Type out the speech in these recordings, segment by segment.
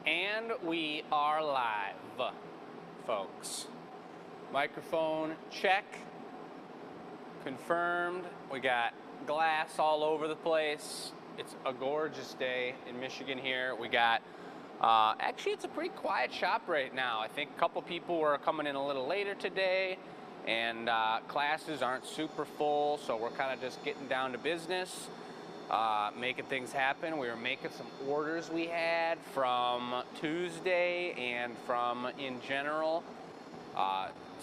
And we are live, folks. Microphone check, confirmed. We got glass all over the place. It's a gorgeous day in Michigan here. We got, actually it's a pretty quiet shop right now. I think a couple people were coming in a little later today, and classes aren't super full, so we're kind of just getting down to business. Making things happen. We were making some orders we had from Tuesday and from in general.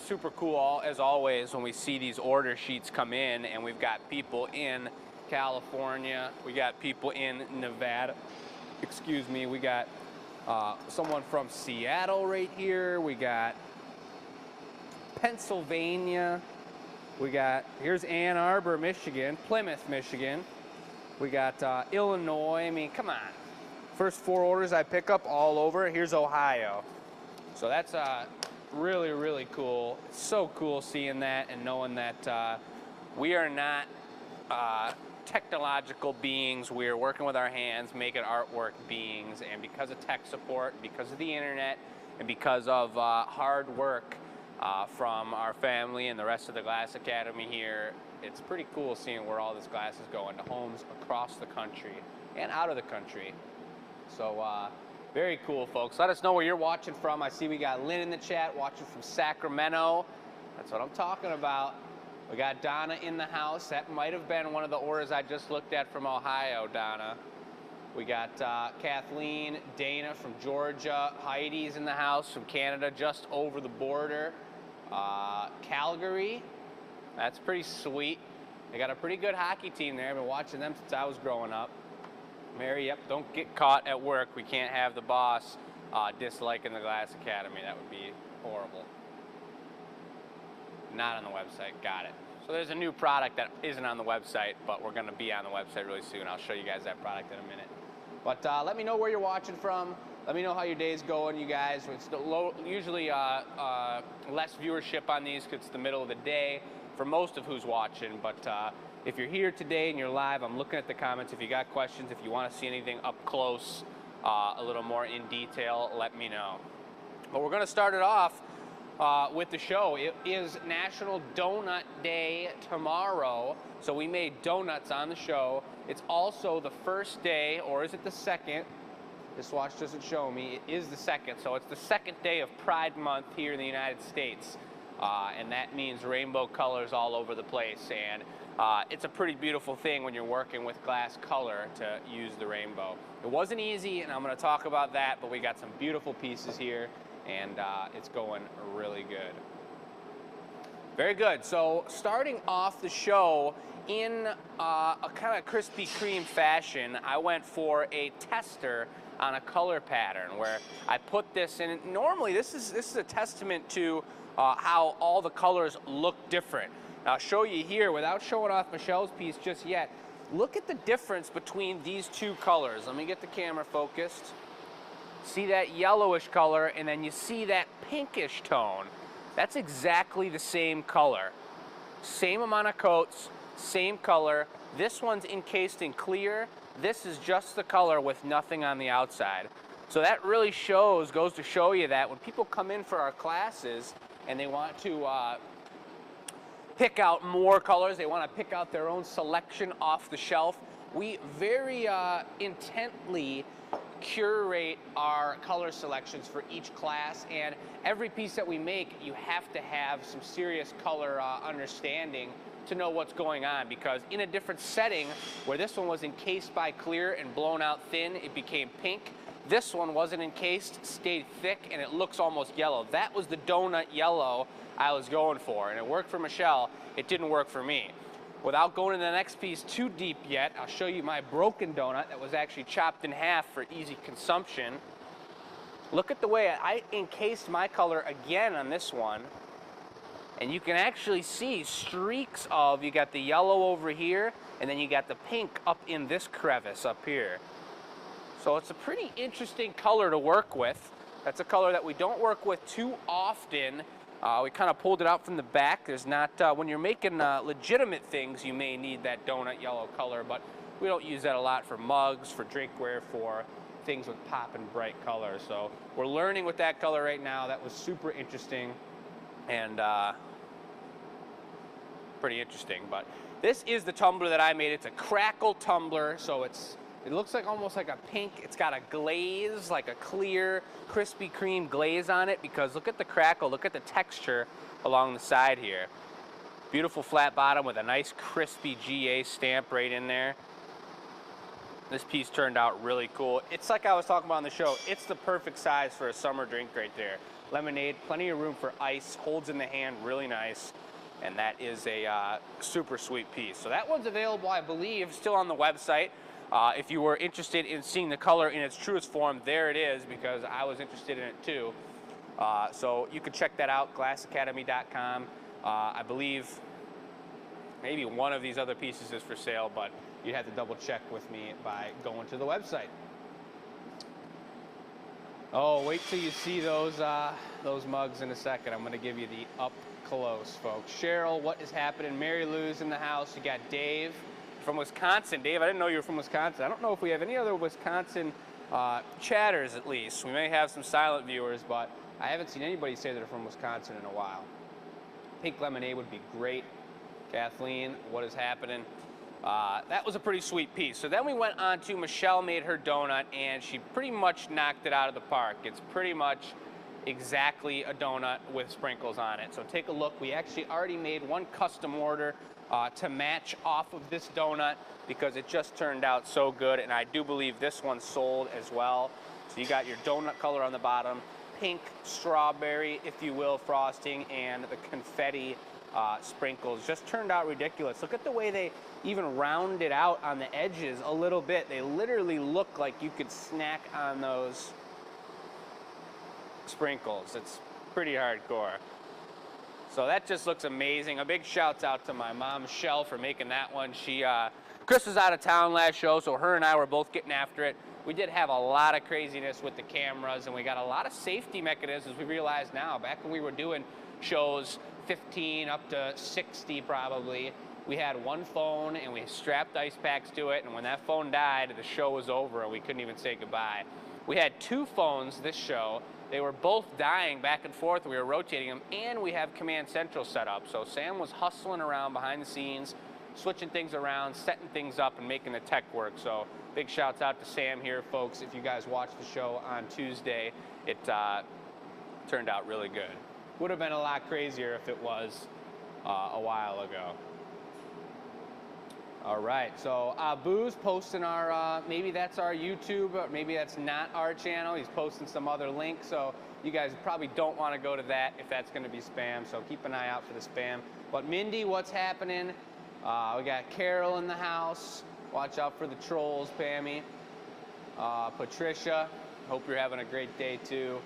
Super cool as always when we see these order sheets come in, and we've got people in California, we got people in Nevada, excuse me, we got someone from Seattle right here, we got Pennsylvania, we got, here's Ann Arbor, Michigan, Plymouth, Michigan. We got Illinois. I mean, come on. First 4 orders I pick up all over. Here's Ohio. So that's really, really cool. It's so cool seeing that and knowing that we are not technological beings. We are working with our hands, making artwork beings. And because of tech support, because of the internet, and because of hard work from our family and the rest of the Glass Academy here, it's pretty cool seeing where all this glass is going to homes across the country and out of the country. So very cool, folks. Let us know where you're watching from. I see we got Lynn in the chat watching from Sacramento. That's what I'm talking about. We got Donna in the house. That might have been one of the orders I just looked at from Ohio, Donna. We got Kathleen, Dana from Georgia. Heidi's in the house from Canada, just over the border. Calgary. That's pretty sweet. They got a pretty good hockey team there. I've been watching them since I was growing up. Mary, yep, don't get caught at work. We can't have the boss disliking the Glass Academy. That would be horrible. Not on the website. Got it. So there's a new product that isn't on the website, but we're going to be on the website really soon. I'll show you guys that product in a minute. But let me know where you're watching from. Let me know how your day's going, you guys. It's usually less viewership on these because it's the middle of the day for most of who's watching, but if you're here today and you're live, I'm looking at the comments. If you got questions, if you want to see anything up close, a little more in detail, let me know. But we're going to start it off with the show. It is National Donut Day tomorrow, so we made donuts on the show. It's also the first day, or is it the second? This watch doesn't show me. It is the second, so it's the second day of Pride Month here in the United States. And that means rainbow colors all over the place, and it's a pretty beautiful thing when you're working with glass color to use the rainbow. It wasn't easy, and I'm going to talk about that, but we got some beautiful pieces here, and it's going really good. Very good. So starting off the show in a kind of Krispy Kreme fashion, I went for a tester on a color pattern where I put this in. Normally, this is a testament to how all the colors look different. Now, I'll show you here without showing off Michelle's piece just yet. Look at the difference between these two colors. Let me get the camera focused. See that yellowish color, and then you see that pinkish tone. That's exactly the same color. Same amount of coats, same color. This one's encased in clear. This is just the color with nothing on the outside. So that really goes to show you that when people come in for our classes, and they want to pick out more colors, they want to pick out their own selection off the shelf, we very intently curate our color selections for each class, and every piece that we make, you have to have some serious color understanding to know what's going on, because in a different setting, where this one was encased by clear and blown out thin, it became pink. This one wasn't encased, stayed thick, and it looks almost yellow. That was the donut yellow I was going for, and it worked for Michelle. It didn't work for me. Without going into the next piece too deep yet, I'll show you my broken donut that was actually chopped in half for easy consumption. Look at the way I encased my color again on this one, and you can actually see streaks of, you got the yellow over here, and then you got the pink up in this crevice up here. So it's a pretty interesting color to work with. That's a color that we don't work with too often. We kind of pulled it out from the back. There's not, when you're making legitimate things, you may need that donut yellow color, but we don't use that a lot for mugs, for drinkware, for things with pop and bright color. So we're learning with that color right now. That was super interesting and pretty interesting. But this is the tumbler that I made. It's a crackle tumbler, so it looks like almost like a pink. It's got a glaze, like a clear Krispy Kreme glaze on it, because look at the crackle, look at the texture along the side here. Beautiful flat bottom with a nice crispy GA stamp right in there. This piece turned out really cool. It's like I was talking about on the show, it's the perfect size for a summer drink right there. Lemonade, plenty of room for ice, holds in the hand really nice, and that is a super sweet piece. So that one's available, I believe, still on the website. If you were interested in seeing the color in its truest form, there it is, because I was interested in it too. So you can check that out, glassacademy.com. I believe maybe one of these other pieces is for sale, but you'd have to double check with me by going to the website. Oh, wait till you see those mugs in a second. I'm going to give you the up close, folks. Cheryl, what is happening? Mary Lou's in the house. You got Dave from Wisconsin. Dave, I didn't know you were from Wisconsin. I don't know if we have any other Wisconsin chatters, at least. We may have some silent viewers, but I haven't seen anybody say they're from Wisconsin in a while. Pink lemonade would be great. Kathleen, what is happening? That was a pretty sweet piece. So then we went on to Michelle made her donut, and she pretty much knocked it out of the park. It's pretty much exactly a donut with sprinkles on it. So take a look. We actually already made one custom order to match off of this donut because it just turned out so good, and I do believe this one sold as well. So you got your donut color on the bottom, pink strawberry, if you will, frosting, and the confetti sprinkles. Just turned out ridiculous. Look at the way they even rounded out on the edges a little bit. They literally look like you could snack on those sprinkles. It's pretty hardcore. So that just looks amazing. A big shout out to my mom, Michelle, for making that one. Chris was out of town last show, so her and I were both getting after it. We did have a lot of craziness with the cameras, and we got a lot of safety mechanisms we realize now. Back when we were doing shows 15 up to 60 probably, we had one phone and we strapped ice packs to it, and when that phone died, the show was over and we couldn't even say goodbye. We had two phones this show. They were both dying back and forth. We were rotating them, and we have Command Central set up. So Sam was hustling around behind the scenes, switching things around, setting things up, and making the tech work. So big shouts out to Sam here, folks. If you guys watched the show on Tuesday, it turned out really good. Would have been a lot crazier if it was a while ago. All right, so Boo's posting our, maybe that's our YouTube, or maybe that's not our channel. He's posting some other link, so you guys probably don't want to go to that if that's going to be spam, so keep an eye out for the spam. But Mindy, what's happening? We got Carol in the house. Watch out for the trolls, Pammy. Patricia, hope you're having a great day too.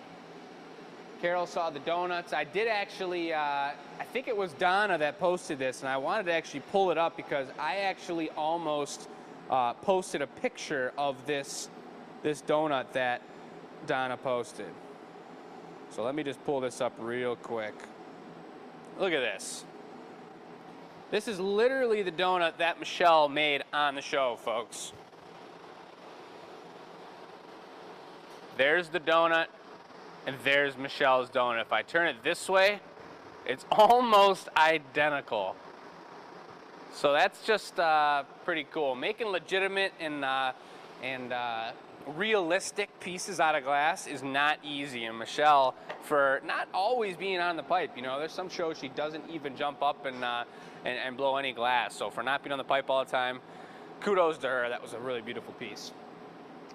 Carol saw the donuts. I did actually, I think it was Donna that posted this, and I wanted to actually pull it up because I actually almost posted a picture of this donut that Donna posted. So let me just pull this up real quick. Look at this. This is literally the donut that Michelle made on the show, folks. There's the donut. And there's Michelle's donut. If I turn it this way, it's almost identical. So that's just pretty cool. Making legitimate and realistic pieces out of glass is not easy. And Michelle, for not always being on the pipe, you know, there's some shows she doesn't even jump up and blow any glass. So for not being on the pipe all the time, kudos to her. That was a really beautiful piece.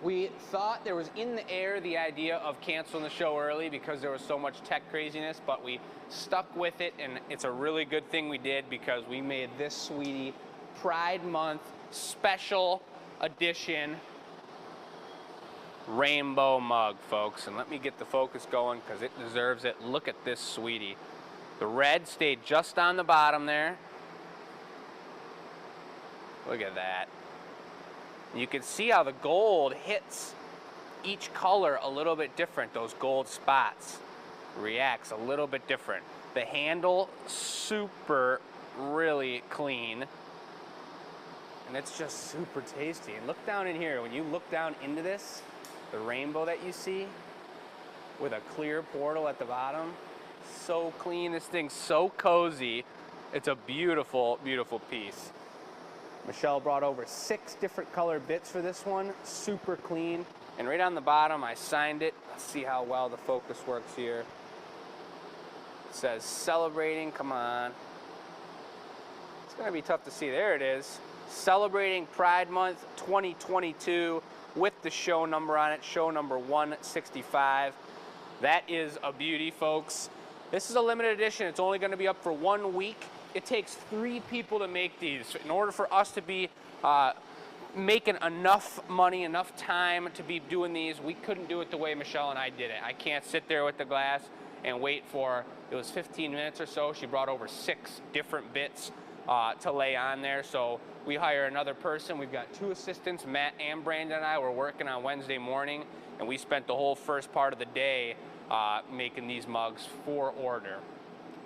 We thought there was in the air the idea of canceling the show early because there was so much tech craziness, but we stuck with it, and it's a really good thing we did because we made this sweetie Pride Month special edition rainbow mug, folks. And let me get the focus going because it deserves it. Look at this sweetie. The red stayed just on the bottom there. Look at that. You can see how the gold hits each color a little bit different. Those gold spots reacts a little bit different. The handle, super, really clean. And it's just super tasty. And look down in here. When you look down into this, the rainbow that you see with a clear portal at the bottom. So clean, this thing's so cozy. It's a beautiful, beautiful piece. Michelle brought over 6 different color bits for this one, super clean. And right on the bottom, I signed it. Let's see how well the focus works here. It says celebrating, come on. It's gonna be tough to see, there it is. Celebrating Pride Month 2022 with the show number on it, show number 165. That is a beauty, folks. This is a limited edition. It's only gonna be up for 1 week. It takes 3 people to make these. In order for us to be making enough money, enough time to be doing these, we couldn't do it the way Michelle and I did it. I can't sit there with the glass and wait for, it was 15 minutes or so. She brought over 6 different bits to lay on there. So we hire another person. We've got 2 assistants, Matt and Brandon and I were working on Wednesday morning, and we spent the whole first part of the day making these mugs for order.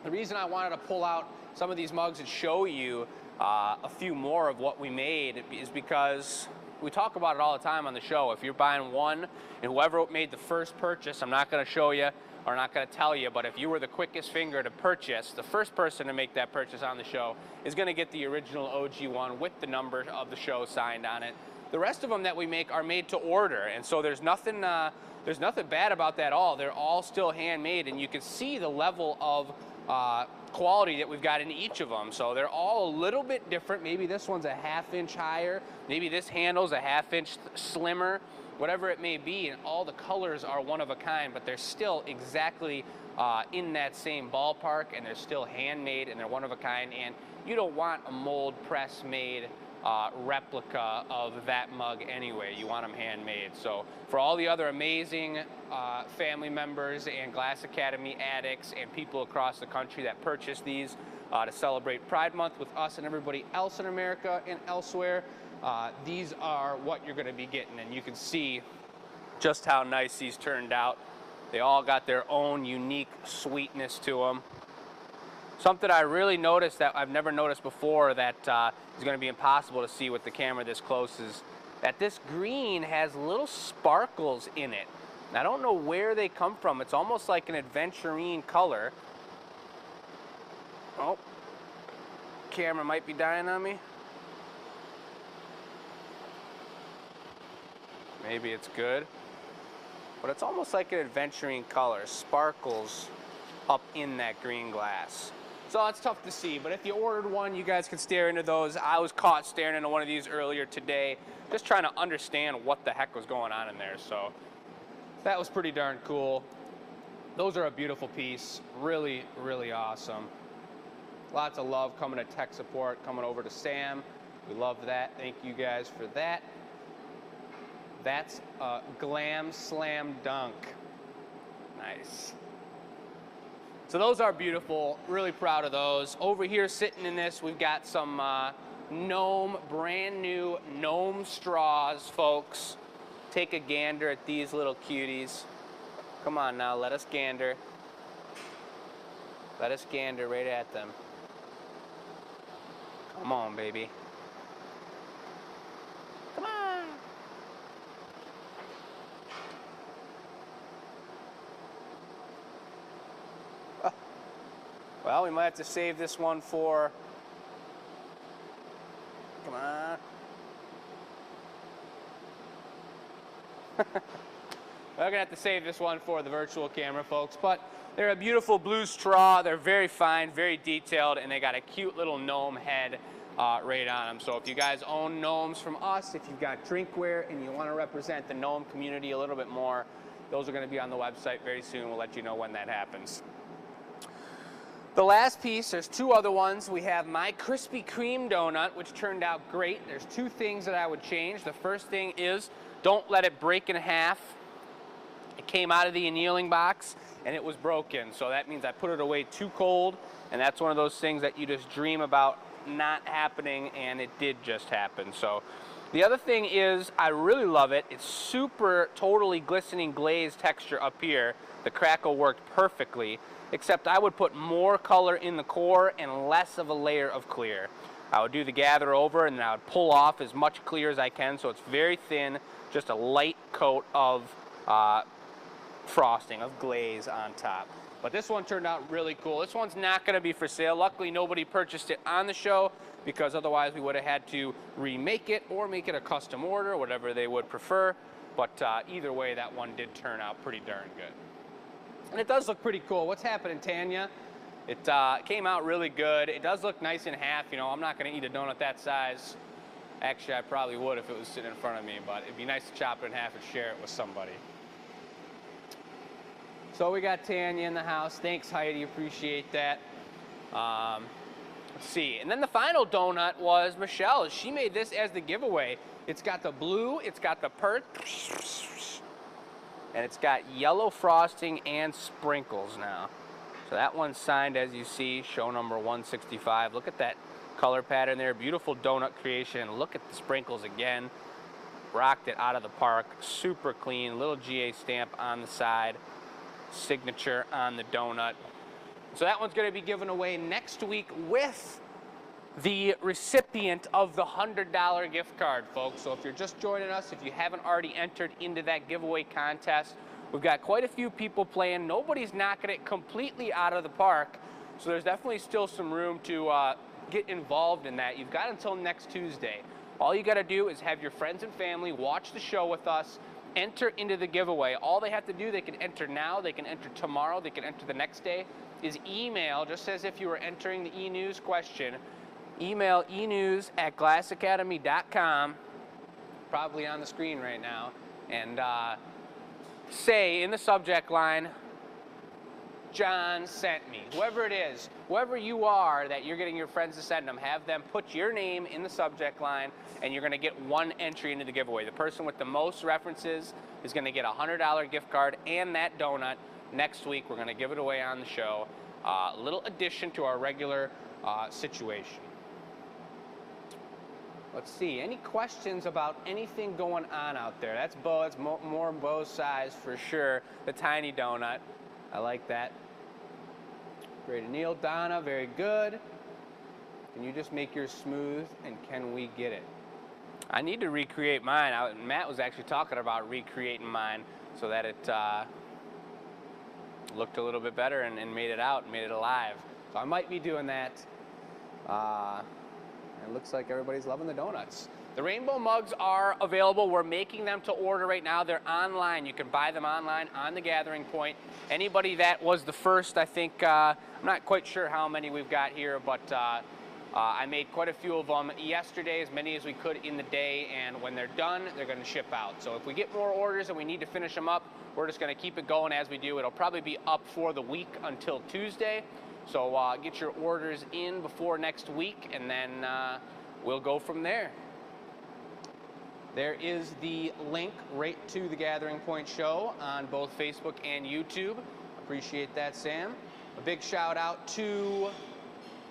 The reason I wanted to pull out some of these mugs and show you a few more of what we made is because we talk about it all the time on the show. If you're buying one, and whoever made the first purchase, I'm not going to show you or not going to tell you, but if you were the quickest finger to purchase, the first person to make that purchase on the show is going to get the original OG one with the number of the show signed on it. The rest of them that we make are made to order, and so there's nothing bad about that at all. They're all still handmade, and you can see the level of quality that we've got in each of them. So they're all a little bit different. Maybe this one's a 1/2 inch higher. Maybe this handle's a 1/2 inch slimmer, whatever it may be. And all the colors are one of a kind, but they're still exactly in that same ballpark, and they're still handmade, and they're one of a kind. And you don't want a mold press made replica of that mug anyway. You want them handmade. So for all the other amazing family members and Glass Academy addicts and people across the country that purchase these to celebrate Pride Month with us and everybody else in America and elsewhere, these are what you're going to be getting, and you can see just how nice these turned out. They all got their own unique sweetness to them. Something I really noticed that I've never noticed before that is going to be impossible to see with the camera this close is that this green has little sparkles in it. And I don't know where they come from. It's almost like an aventurine color. Oh, camera might be dying on me. Maybe it's good. But it's almost like an aventurine color. Sparkles up in that green glass. So it's tough to see, but if you ordered one, you guys can stare into those. I was caught staring into one of these earlier today, just trying to understand what the heck was going on in there. So that was pretty darn cool. Those are a beautiful piece. Really, really awesome. Lots of love coming to tech support, coming over to Sam. We love that. Thank you guys for that. That's a glam slam dunk. Nice. So those are beautiful, really proud of those. Over here sitting in this, we've got some gnome, brand new gnome straws, folks. Take a gander at these little cuties. Come on now, let us gander. Let us gander right at them. Come on, baby. Come on. Well, we might have to save this one for, come on. We're gonna have to save this one for the virtual camera, folks, but they're a beautiful blue straw. They're very fine, very detailed, and they got a cute little gnome head right on them. So if you guys own gnomes from us, if you've got drinkware and you wanna represent the gnome community a little bit more, those are gonna be on the website very soon. We'll let you know when that happens. The last piece, there's 2 other ones. We have my Krispy Kreme donut, which turned out great. There's 2 things that I would change. The first thing is don't let it break in half. It came out of the annealing box and it was broken. So that means I put it away too cold, and that's one of those things that you just dream about not happening, and it did just happen. So the other thing is I really love it. It's super totally glistening glaze texture up here. The crackle worked perfectly, except I would put more color in the core and less of a layer of clear. I would do the gather over and then I would pull off as much clear as I can so it's very thin, just a light coat of frosting, of glaze on top. But this one turned out really cool. This one's not going to be for sale. Luckily, nobody purchased it on the show, because otherwise we would have had to remake it or make it a custom order, whatever they would prefer. But either way, that one did turn out pretty darn good. And it does look pretty cool. What's happening, Tanya? It came out really good. It does look nice in half. You know, I'm not going to eat a donut that size. Actually, I probably would if it was sitting in front of me, but it'd be nice to chop it in half and share it with somebody. So we got Tanya in the house. Thanks, Heidi. Appreciate that. Let's see. And then the final donut was Michelle's. She made this as the giveaway. It's got the blue, it's got the and it's got yellow frosting and sprinkles now. So that one's signed, as you see, show number 165. Look at that color pattern there. Beautiful donut creation. Look at the sprinkles again. Rocked it out of the park. Super clean. Little GA stamp on the side. Signature on the donut. So that one's going to be given away next week with the recipient of the $100 gift card, folks. So if you're just joining us, if you haven't already entered into that giveaway contest, we've got quite a few people playing. Nobody's knocking it completely out of the park, so there's definitely still some room to get involved in that. You've got until next Tuesday. All you got to do is have your friends and family watch the show with us, enter into the giveaway. All they have to do, they can enter now, they can enter tomorrow, they can enter the next day, is email, just as if you were entering the e-news question. Email enews@glassacademy.com, probably on the screen right now, and say in the subject line, John sent me. Whoever it is, whoever you are that you're getting your friends to send them, have them put your name in the subject line, and you're going to get one entry into the giveaway. The person with the most references is going to get a $100 gift card and that donut. Next week, we're going to give it away on the show. A little addition to our regular situation. Let's see, any questions about anything going on out there? That's Bo, that's more Bo's size for sure. The tiny donut, I like that. Great, Neil, Donna, very good. Can you just make yours smooth, and can we get it? I need to recreate mine. Matt was actually talking about recreating mine so that it looked a little bit better and made it out and made it alive. So I might be doing that. It looks like everybody's loving the donuts. The rainbow mugs are available. We're making them to order right now. They're online. You can buy them online on the Gathering Point. Anybody that was the first, I think, I'm not quite sure how many we've got here, but I made quite a few of them yesterday, as many as we could in the day, and when they're done, they're going to ship out. So if we get more orders and we need to finish them up, we're just going to keep it going as we do. It'll probably be up for the week until Tuesday. So get your orders in before next week, and then we'll go from there. There is the link right to the Gathering Point show on both Facebook and YouTube. Appreciate that, Sam. A big shout out to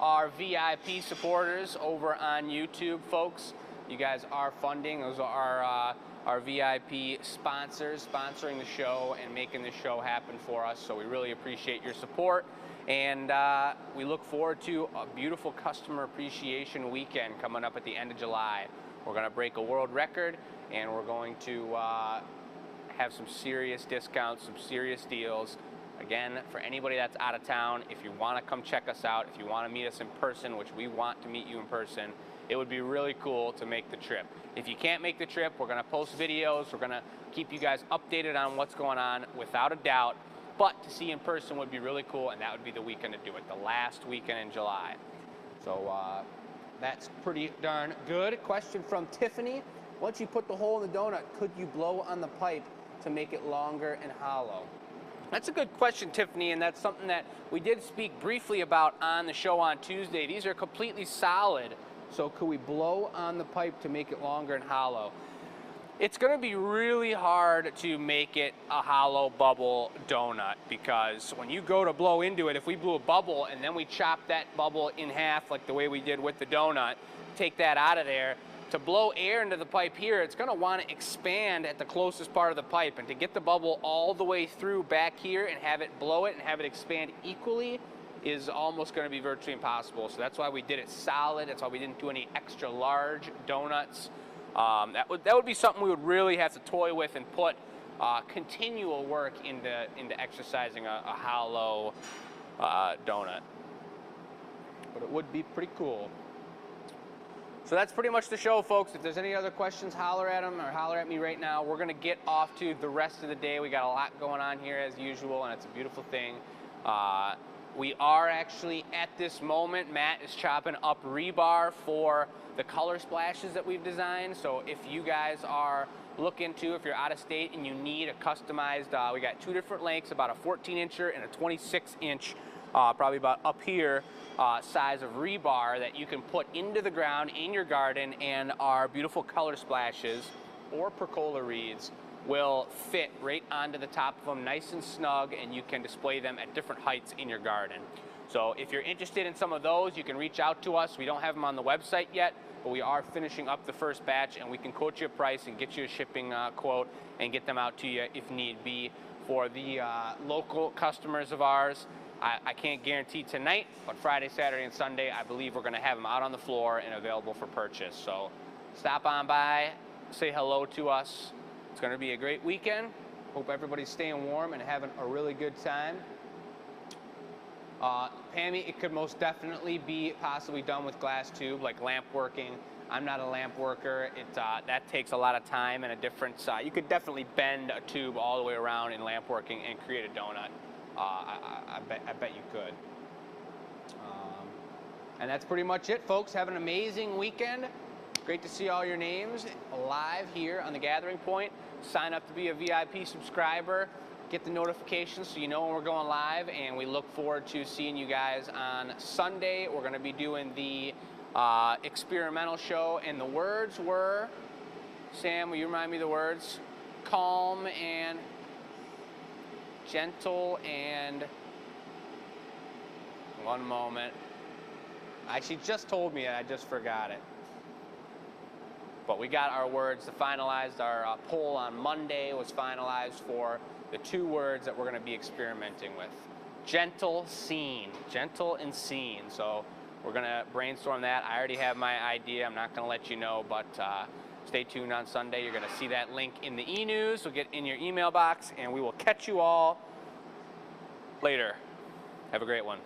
our VIP supporters over on YouTube, folks. You guys are funding. Those are our VIP sponsors, sponsoring the show and making the show happen for us. So we really appreciate your support. And we look forward to a beautiful customer appreciation weekend coming up at the end of July. We're going to break a world record, and we're going to have some serious discounts, some serious deals. Again, for anybody that's out of town, if you want to come check us out, if you want to meet us in person, which we want to meet you in person, it would be really cool to make the trip. If you can't make the trip, we're going to post videos. We're going to keep you guys updated on what's going on, without a doubt. But to see in person would be really cool, and that would be the weekend to do it, the last weekend in July. So that's pretty darn good. Question from Tiffany. Once you put the hole in the donut, could you blow on the pipe to make it longer and hollow? That's a good question, Tiffany, and that's something that we did speak briefly about on the show on Tuesday. These are completely solid, so could we blow on the pipe to make it longer and hollow? It's going to be really hard to make it a hollow bubble donut, because when you go to blow into it, if we blew a bubble and then we chop that bubble in half like the way we did with the donut, take that out of there, to blow air into the pipe here, it's going to want to expand at the closest part of the pipe, and to get the bubble all the way through back here and have it blow it and have it expand equally is almost going to be virtually impossible. So that's why we did it solid. That's why we didn't do any extra large donuts. That would be something we would really have to toy with and put continual work into exercising a hollow donut. But it would be pretty cool. So that's pretty much the show, folks. If there's any other questions, holler at them or holler at me right now. We're going to get off to the rest of the day. We got a lot going on here as usual, and it's a beautiful thing. We are actually, at this moment, Matt is chopping up rebar for the color splashes that we've designed. So if you guys are looking to, if you're out of state and you need a customized, we got 2 different lengths, about a 14-incher and a 26-inch, probably about up here, size of rebar that you can put into the ground in your garden, and our beautiful color splashes or percola reeds will fit right onto the top of them nice and snug, and you can display them at different heights in your garden. So if you're interested in some of those, you can reach out to us. We don't have them on the website yet, but we are finishing up the first batch, and we can quote you a price and get you a shipping quote and get them out to you if need be. For the local customers of ours, I can't guarantee tonight, but Friday, Saturday, and Sunday, I believe we're going to have them out on the floor and available for purchase. So stop on by, say hello to us. It's going to be a great weekend. Hope everybody's staying warm and having a really good time. Pammy, it could most definitely be possibly done with glass tube, like lamp working. I'm not a lamp worker. That takes a lot of time and a different size. You could definitely bend a tube all the way around in lamp working and create a donut. I bet you could. And that's pretty much it, folks. Have an amazing weekend. Great to see all your names live here on the Gathering Point. Sign up to be a VIP subscriber. Get the notifications so you know when we're going live, and we look forward to seeing you guys on Sunday. We're going to be doing the experimental show, and the words were, Sam, will you remind me the words? Calm and gentle and, one moment. She just told me and I just forgot it. But we got our words finalized. Our poll on Monday was finalized for the 2 words that we're going to be experimenting with. Gentle, seen. Gentle and seen. So we're going to brainstorm that. I already have my idea. I'm not going to let you know, but stay tuned on Sunday. You're going to see that link in the e-news. So get in your email box, and we will catch you all later. Have a great one.